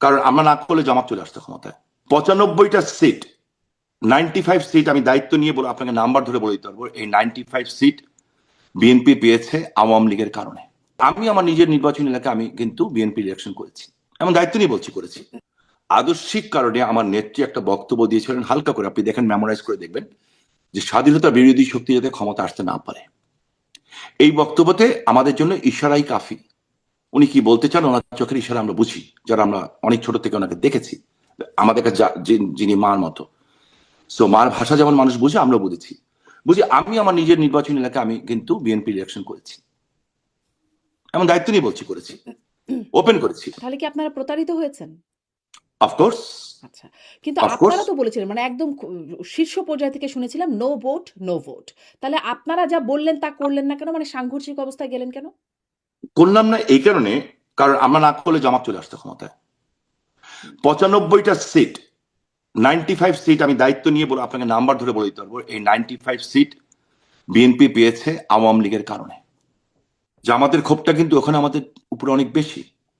কারণ আমরা না করলে জামাত চলে আসতো ক্ষমতায়। 95টা সিট, 95 সিট আমি দায়িত্ব নিয়ে বলে আপনাকে নাম্বার ধরে বলে দিতে পারবো। এই 95 সিট বিএনপি পেয়েছে আওয়ামী লীগের কারণে। আমি আমার নিজের নির্বাচনী এলাকায় আমি কিন্তু বিএনপি ইলেকশন করেছি, এমন দায়িত্ব নিয়ে বলছি করেছি। আদর্শিক কারণে আমার নেত্রী একটা বক্তব্য দিয়েছিলেন, হালকা করে আপনি দেখেন, মেমোরাইজ করে দেখবেন, যে স্বাধীনতা বিরোধী শক্তি যাতে ক্ষমতা আসতে না পারে। এই বক্তব্যতে আমাদের জন্য ইশারাই কাফি। উনি কি বলতে চান ওনার চোখের ইশারা আমরা বুঝি, যারা আমরা অনেক ছোট থেকে ওনাকে দেখেছি। আমাদের কাছে যিনি মার মতো, সো মার ভাষা যেমন মানুষ বুঝে, আমরা বুঝি। আমি আমার নিজের নির্বাচনী এলাকায় আমি কিন্তু বিএনপি ইলেকশন করেছি, এমন দায়িত্ব নিয়ে বলছি করেছি, ওপেন করেছি। তাহলে কি আপনারা প্রতারিত হয়েছেন? অফকোর্স। আচ্ছা, কিন্তু আপনারা তো বলেছিলেন, মানে একদম শীর্ষ পর্যায় থেকে শুনেছিলাম নো ভোট নো ভোট। তাহলে আপনারা যা বললেন তা করলেন না কেন? মানে সাংঘর্ষিক অবস্থায় গেলেন কেন? করলাম না এই কারণে, কারণ আমরা না করলে জামাত চলে আসতো ক্ষমতায়। 95টা সিট, 95 সিট আমি দায়িত্ব নিয়ে বলে আপনাকে নাম্বার ধরে বলে দিতে পারবো। এই 95 সিট বিএনপি পেয়েছে আওয়ামী লীগের কারণে। জামাতের ক্ষোভটা কিন্তু ওখানে আমাদের উপরে অনেক বেশি।